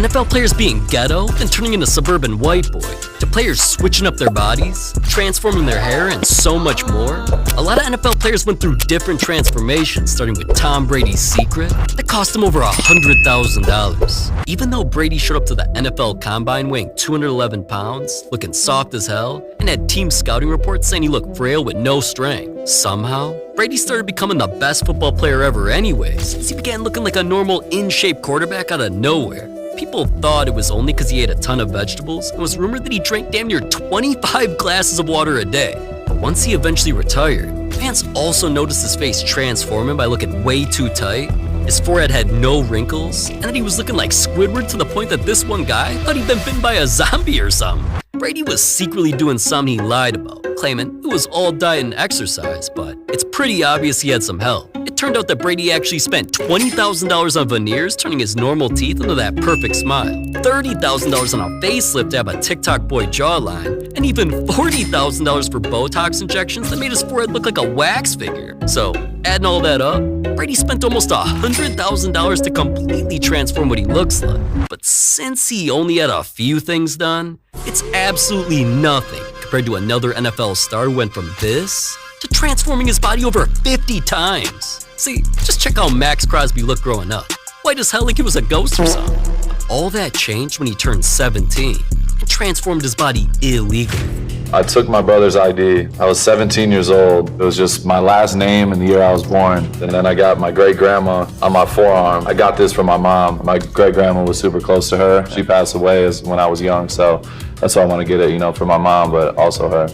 NFL players being ghetto and turning into suburban white boy, to players switching up their bodies, transforming their hair, and so much more. A lot of NFL players went through different transformations, starting with Tom Brady's secret that cost him over $100,000. Even though Brady showed up to the NFL Combine weighing 211 pounds, looking soft as hell, and had team scouting reports saying he looked frail with no strength, somehow, Brady started becoming the best football player ever anyways, as he began looking like a normal in-shape quarterback out of nowhere. People thought it was only because he ate a ton of vegetables. It was rumored that he drank damn near 25 glasses of water a day. But once he eventually retired, fans also noticed his face transforming by looking way too tight. His forehead had no wrinkles, and that he was looking like Squidward to the point that this one guy thought he'd been bitten by a zombie or something. Brady was secretly doing something he lied about, claiming it was all diet and exercise, but it's pretty obvious he had some help. It turned out that Brady actually spent $20,000 on veneers, turning his normal teeth into that perfect smile, $30,000 on a facelift to have a TikTok boy jawline, and even $40,000 for Botox injections that made his forehead look like a wax figure. So, adding all that up, Brady spent almost $100,000 to completely transform what he looks like. But since he only had a few things done, it's absolutely nothing compared to another NFL star who went from this to transforming his body over 50 times. See, just check how Max Crosby looked growing up. White as hell like he was a ghost or something. But all that changed when he turned 17 and transformed his body illegally. I took my brother's ID. I was 17 years old. It was just my last name and the year I was born. And then I got my great-grandma on my forearm. I got this from my mom. My great-grandma was super close to her. She passed away when I was young, so that's why I want to get it, for my mom, but also her.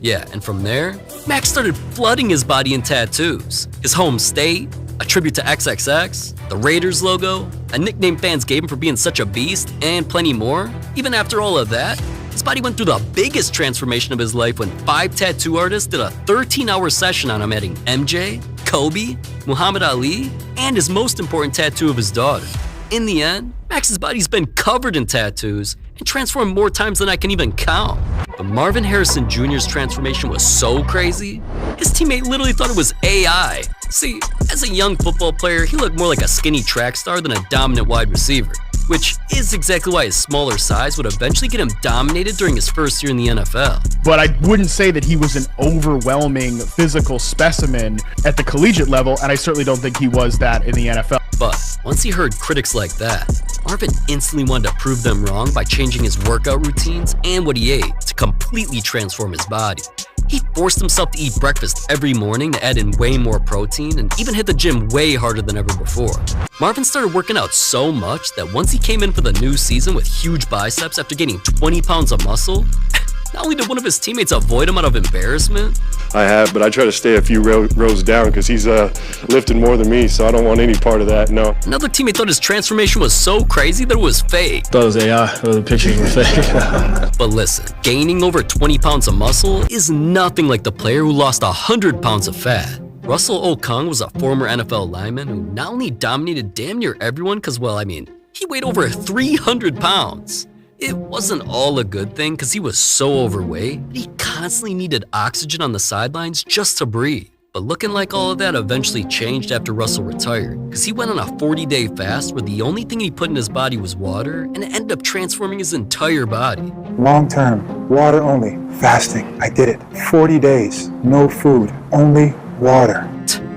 Yeah, and from there, Max started flooding his body in tattoos. His home state, a tribute to XXX, the Raiders logo, a nickname fans gave him for being such a beast, and plenty more. Even after all of that, his body went through the biggest transformation of his life when 5 tattoo artists did a 13-hour session on him, adding MJ, Kobe, Muhammad Ali, and his most important tattoo of his daughter. In the end, Max's body's been covered in tattoos and transformed more times than I can even count. But Marvin Harrison Jr.'s transformation was so crazy, his teammate literally thought it was AI. See, as a young football player, he looked more like a skinny track star than a dominant wide receiver, which is exactly why his smaller size would eventually get him dominated during his first year in the NFL. But I wouldn't say that he was an overwhelming physical specimen at the collegiate level, and I certainly don't think he was that in the NFL. But once he heard critics like that, Marvin instantly wanted to prove them wrong by changing his workout routines and what he ate to completely transform his body. He forced himself to eat breakfast every morning to add in way more protein and even hit the gym way harder than ever before. Marvin started working out so much that once he came in for the new season with huge biceps after gaining 20 pounds of muscle, not only did one of his teammates avoid him out of embarrassment, I have, but I try to stay a few rows down because he's lifting more than me, so I don't want any part of that, no. Another teammate thought his transformation was so crazy that it was fake. Thought it was AI, the pictures were fake. But listen, gaining over 20 pounds of muscle is nothing like the player who lost 100 pounds of fat. Russell Okung was a former NFL lineman who not only dominated damn near everyone because, he weighed over 300 pounds. It wasn't all a good thing because he was so overweight, he constantly needed oxygen on the sidelines just to breathe. But looking like all of that eventually changed after Russell retired, because he went on a 40-day fast where the only thing he put in his body was water, and it ended up transforming his entire body. Long term, water only, fasting. I did it. 40 days, no food, only water.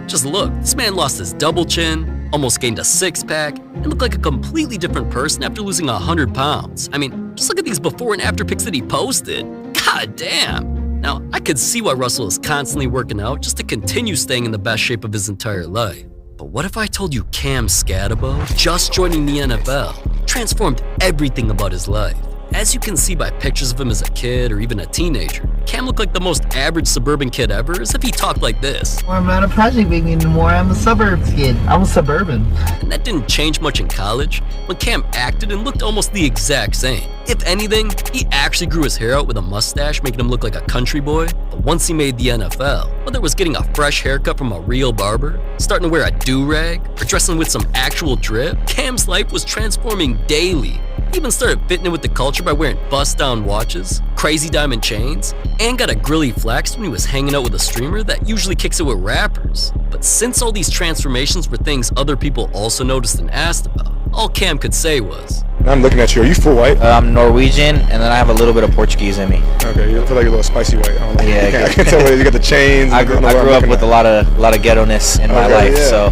Just look, this man lost his double chin, almost gained a six-pack, and looked like a completely different person after losing 100 pounds. Just look at these before and after pics that he posted. God damn. Now, I could see why Russell is constantly working out just to continue staying in the best shape of his entire life. But what if I told you Cam Scatabo, just joining the NFL, transformed everything about his life? As you can see by pictures of him as a kid or even a teenager, Cam looked like the most average suburban kid ever, as if he talked like this. The more I'm not a project baby anymore, I'm a suburbs kid. I'm a suburban. And that didn't change much in college, when Cam acted and looked almost the exact same. If anything, he actually grew his hair out with a mustache, making him look like a country boy. But once he made the NFL, whether it was getting a fresh haircut from a real barber, starting to wear a do-rag, or dressing with some actual drip, Cam's life was transforming daily. He even started fitting in with the culture by wearing bust-down watches, crazy diamond chains, and got a grilly flex when he was hanging out with a streamer that usually kicks it with rappers. But since all these transformations were things other people also noticed and asked about, all Cam could say was, I'm looking at you. Are you full white? I'm Norwegian, and then I have a little bit of Portuguese in me. Okay, you feel like a little spicy white. I don't know. Yeah, I can't tell whether you got the chains. I grew up with a lot of ghetto-ness in my life, so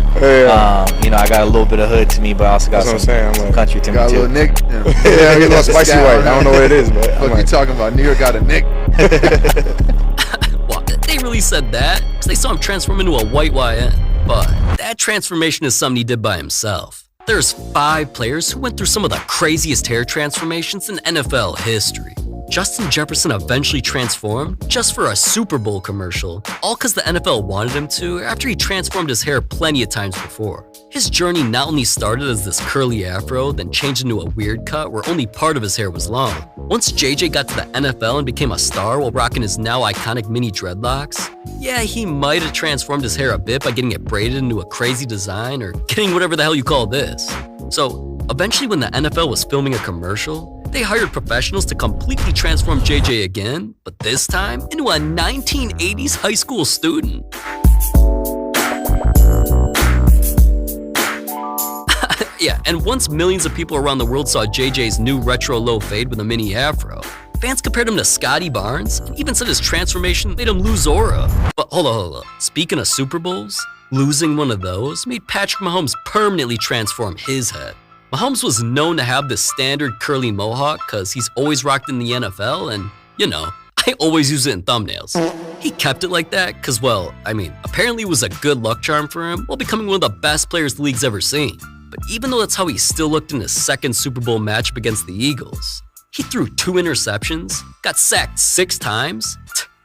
you know, I got a little bit of hood to me, but I also got some country to me got too. a little Nick. Yeah, I get a little spicy white. I don't know what it is, but What you talking about? New York got a Nick. Well, they really said that because they saw him transform into a white YN. But that transformation is something he did by himself. There's 5 players who went through some of the craziest hair transformations in NFL history. Justin Jefferson eventually transformed just for a Super Bowl commercial, all because the NFL wanted him to after he transformed his hair plenty of times before. His journey not only started as this curly afro, then changed into a weird cut where only part of his hair was long. Once JJ got to the NFL and became a star while rocking his now iconic mini dreadlocks, yeah, he might have transformed his hair a bit by getting it braided into a crazy design or getting whatever the hell you call this. So eventually when the NFL was filming a commercial, they hired professionals to completely transform JJ again, but this time into a 1980s high school student. Yeah, and once millions of people around the world saw JJ's new retro low fade with a mini afro, fans compared him to Scotty Barnes and even said his transformation made him lose aura. But hold on. Speaking of Super Bowls, losing one of those made Patrick Mahomes permanently transform his head. Mahomes was known to have this standard curly mohawk because he's always rocked in the NFL and, you know, I always use it in thumbnails. He kept it like that because, well, I mean, apparently it was a good luck charm for him while becoming one of the best players the league's ever seen. But even though that's how he still looked in his second Super Bowl matchup against the Eagles, he threw 2 interceptions, got sacked 6 times.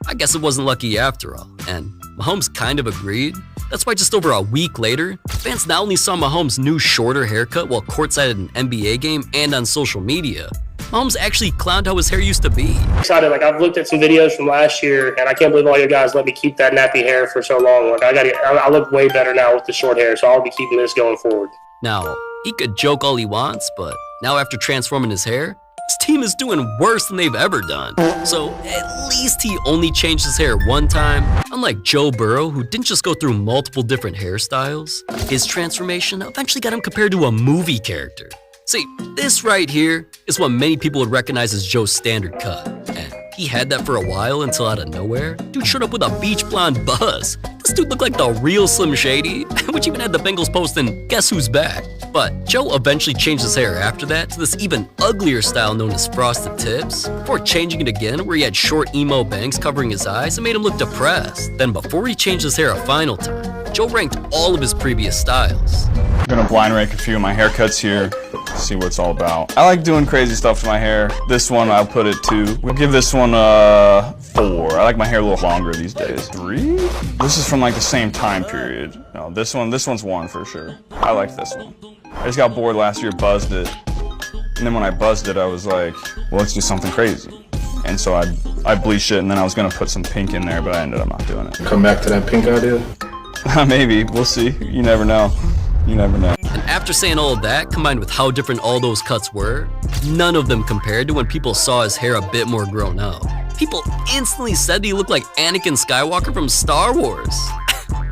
I guess it wasn't lucky after all, and Mahomes kind of agreed. That's why just over a week later, fans not only saw Mahomes' new shorter haircut while courtside at an NBA game and on social media, Mahomes actually clowned how his hair used to be. Excited, like I've looked at some videos from last year, and I can't believe all you guys let me keep that nappy hair for so long. Like I look way better now with the short hair, so I'll be keeping this going forward. Now, he could joke all he wants, but now after transforming his hair, his team is doing worse than they've ever done. So at least he only changed his hair one time. Unlike Joe Burrow, who didn't just go through multiple different hairstyles, his transformation eventually got him compared to a movie character. See, this right here is what many people would recognize as Joe's standard cut. And he had that for a while until out of nowhere, dude showed up with a beach blonde buzz. This dude looked like the real Slim Shady, which even had the Bengals posting, "Guess who's back?" But Joe eventually changed his hair after that to this even uglier style known as frosted tips, before changing it again where he had short emo bangs covering his eyes and made him look depressed. Then before he changed his hair a final time, Joe ranked all of his previous styles. I'm gonna blind rank a few of my haircuts here, see what it's all about. I like doing crazy stuff to my hair. This one, I'll put it 2. We'll give this one a 4. I like my hair a little longer these days. 3? This is from like the same time period. No, this one's 1 for sure. I like this one. I just got bored last year, buzzed it. And then when I buzzed it, I was like, well, let's do something crazy. And so I bleached it, and then I was gonna put some pink in there, but I ended up not doing it. Come back to that pink idea? Maybe, we'll see. You never know. You never know. And after saying all of that, combined with how different all those cuts were, none of them compared to when people saw his hair a bit more grown up. People instantly said he looked like Anakin Skywalker from Star Wars.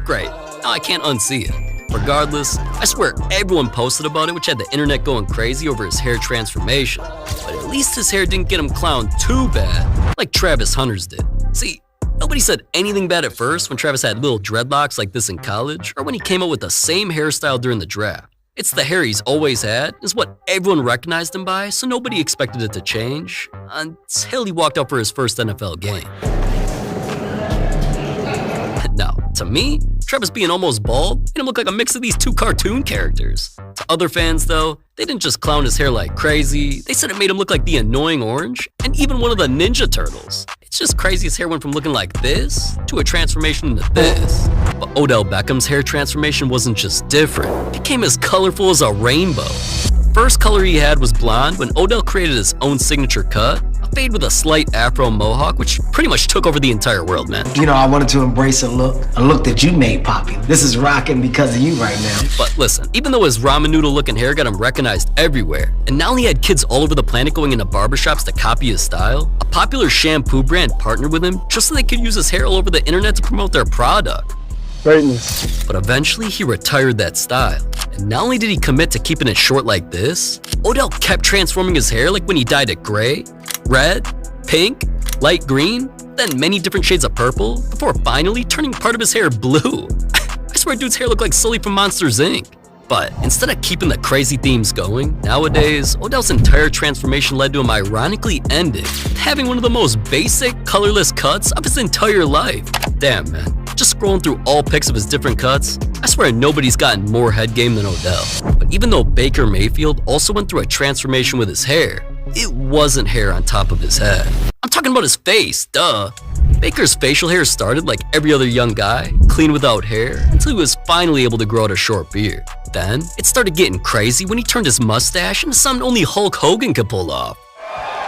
Great, now I can't unsee it. Regardless, I swear everyone posted about it, which had the internet going crazy over his hair transformation. But at least his hair didn't get him clowned too bad, like Travis Hunter's did. See, nobody said anything bad at first when Travis had little dreadlocks like this in college, or when he came out with the same hairstyle during the draft. It's the hair he's always had, is what everyone recognized him by, so nobody expected it to change, until he walked out for his first NFL game. Now, to me, Travis being almost bald made him look like a mix of these 2 cartoon characters. To other fans, though, they didn't just clown his hair like crazy, they said it made him look like the annoying orange, and even one of the Ninja Turtles. It's just crazy his hair went from looking like this to a transformation into this. But Odell Beckham's hair transformation wasn't just different, it became as colorful as a rainbow. First color he had was blonde when Odell created his own signature cut, a fade with a slight afro mohawk, which pretty much took over the entire world, man. You know, I wanted to embrace a look that you made popular. This is rocking because of you right now. But listen, even though his ramen noodle looking hair got him recognized everywhere, and not only had kids all over the planet going into barbershops to copy his style, a popular shampoo brand partnered with him just so they could use his hair all over the internet to promote their product. Greatness. But eventually he retired that style, And not only did he commit to keeping it short like this, Odell kept transforming his hair like when he dyed it gray, red, pink, light green, then many different shades of purple, before finally turning part of his hair blue. I swear dude's hair looked like Sully from Monsters, Inc. But instead of keeping the crazy themes going, nowadays, Odell's entire transformation led to him ironically ending with having one of the most basic, colorless cuts of his entire life. Damn, man. Just scrolling through all pics of his different cuts, I swear nobody's gotten more head game than Odell. But even though Baker Mayfield also went through a transformation with his hair, it wasn't hair on top of his head. I'm talking about his face, duh. Baker's facial hair started like every other young guy, clean without hair, until he was finally able to grow out a short beard. Then, it started getting crazy when he turned his mustache into something only Hulk Hogan could pull off.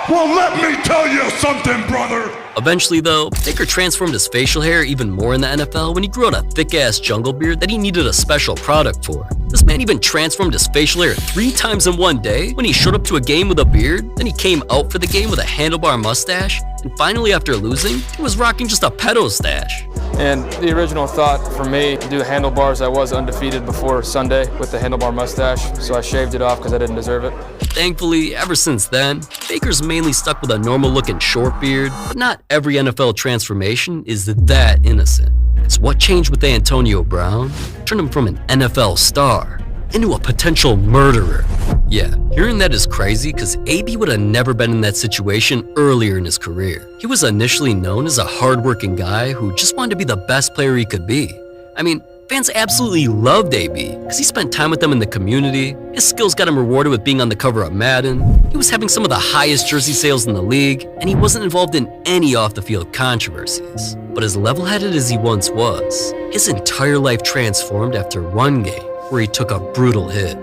Well, let me tell you something, brother. Eventually though, Baker transformed his facial hair even more in the NFL when he grew out a thick-ass jungle beard that he needed a special product for. This man even transformed his facial hair 3 times in one day when he showed up to a game with a beard, then he came out for the game with a handlebar mustache, and finally after losing, he was rocking just a pedo stash. And the original thought for me to do handlebars, I was undefeated before Sunday with the handlebar mustache, so I shaved it off because I didn't deserve it. Thankfully, ever since then, Baker's mainly stuck with a normal looking short beard, but not every NFL transformation is that innocent. It's what changed with Antonio Brown, turned him from an NFL star into a potential murderer. Yeah, hearing that is crazy because AB would have never been in that situation earlier in his career. He was initially known as a hardworking guy who just wanted to be the best player he could be. I mean, fans absolutely loved AB because he spent time with them in the community, his skills got him rewarded with being on the cover of Madden, he was having some of the highest jersey sales in the league, and he wasn't involved in any off-the-field controversies. But as level-headed as he once was, his entire life transformed after one game where he took a brutal hit.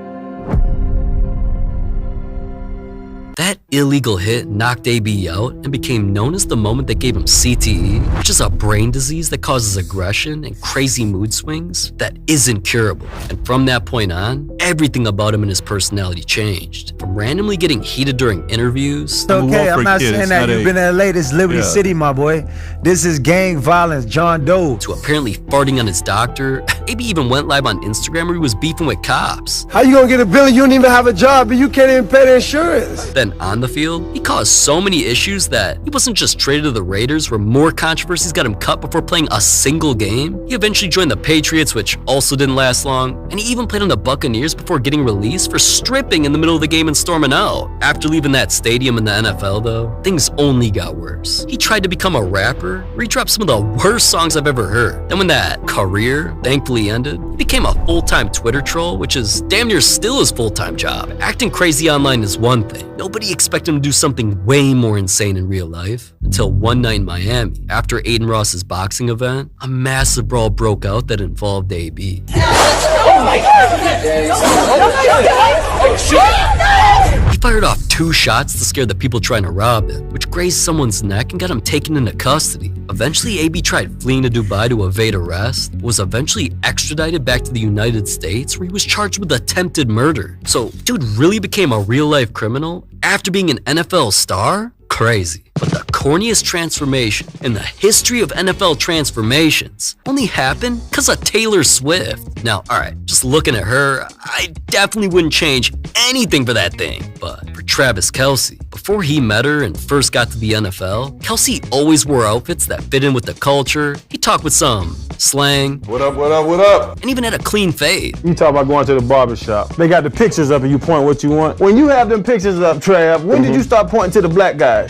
That illegal hit knocked AB out and became known as the moment that gave him CTE, which is a brain disease that causes aggression and crazy mood swings that isn't curable. And from that point on, everything about him and his personality changed. From randomly getting heated during interviews. Okay, I'm not saying that you've been in LA, this is Liberty City, my boy. This is gang violence, John Doe. To apparently farting on his doctor. AB even went live on Instagram where he was beefing with cops. How you gonna get a bill and you don't even have a job and you can't even pay the insurance? Then on the field, he caused so many issues that he wasn't just traded to the Raiders where more controversies got him cut before playing a single game. He eventually joined the Patriots, which also didn't last long, and he even played on the Buccaneers before getting released for stripping in the middle of the game and storming out. After leaving that stadium in the NFL though, things only got worse. He tried to become a rapper, where he dropped some of the worst songs I've ever heard. Then when that career thankfully ended, he became a full-time Twitter troll, which is damn near still his full-time job. Acting crazy online is one thing. Nobody expected him to do something way more insane in real life until one night in Miami, after Aiden Ross's boxing event, a massive brawl broke out that involved AB. Oh my God! He fired off 2 shots to scare the people trying to rob him, which grazed someone's neck and got him taken into custody. Eventually, AB tried fleeing to Dubai to evade arrest, but was eventually extradited back to the United States where he was charged with attempted murder. So, dude really became a real-life criminal after being an NFL star? Crazy. But the corniest transformation in the history of NFL transformations only happened because of Taylor Swift. Now, alright, just looking at her, I definitely wouldn't change anything for that thing. But for Travis Kelce, before he met her and first got to the NFL, Kelce always wore outfits that fit in with the culture. He talked with some slang. What up, what up, what up? And even had a clean fade. You talk about going to the barbershop. They got the pictures up and you point what you want. When you have them pictures up, Trav, when did you start pointing to the black guys?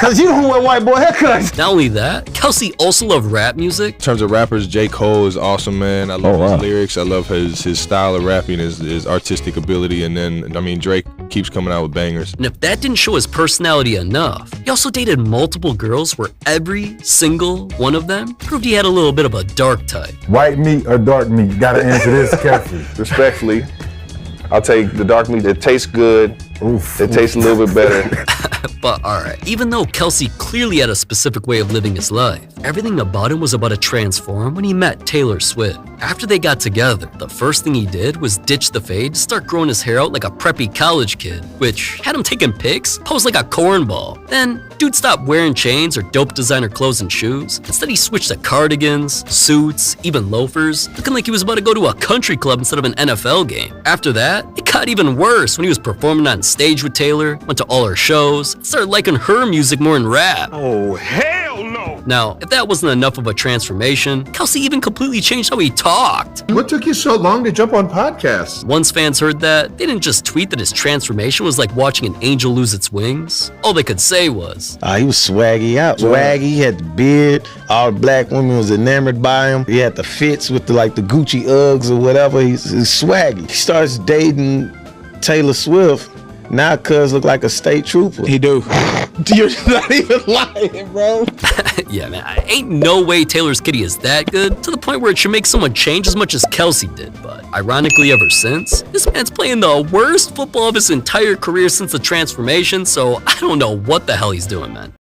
Cause you don't wear white boy haircuts. Not only that, Kelce also loved rap music. In terms of rappers, J. Cole is awesome, man. I love his lyrics. I love his style of rapping, his artistic ability. And then, I mean, Drake keeps coming out with bangers. And if that didn't show his personality enough, he also dated multiple girls where every single one of them proved he had a little bit of a dark type. White meat or dark meat? Gotta answer this carefully. Respectfully, I'll take the dark meat that tastes good It tastes a little bit better. But alright, even though Kelsey clearly had a specific way of living his life, everything about him was about to transform when he met Taylor Swift. After they got together, the first thing he did was ditch the fade, start growing his hair out like a preppy college kid, which had him taking pics, posed like a cornball. Then, dude stopped wearing chains or dope designer clothes and shoes. Instead, he switched to cardigans, suits, even loafers, looking like he was about to go to a country club instead of an NFL game. After that, it got even worse when he was performing on stage with Taylor, went to all her shows, started liking her music more than rap. Oh, hell no! Now, if that wasn't enough of a transformation, Kelsey even completely changed how he talked. What took you so long to jump on podcasts? Once fans heard that, they didn't just tweet that his transformation was like watching an angel lose its wings. All they could say was, He was swaggy out. Swaggy, he had the beard. All the black women was enamored by him. He had the fits with the Gucci Uggs or whatever. He's swaggy. He starts dating Taylor Swift. Now cuz look like a state trooper. He do. You're not even lying, bro. yeah, man, ain't no way Taylor's kitty is that good to the point where it should make someone change as much as Kelsey did. But ironically, ever since, this man's playing the worst football of his entire career since the transformation, so I don't know what the hell he's doing, man.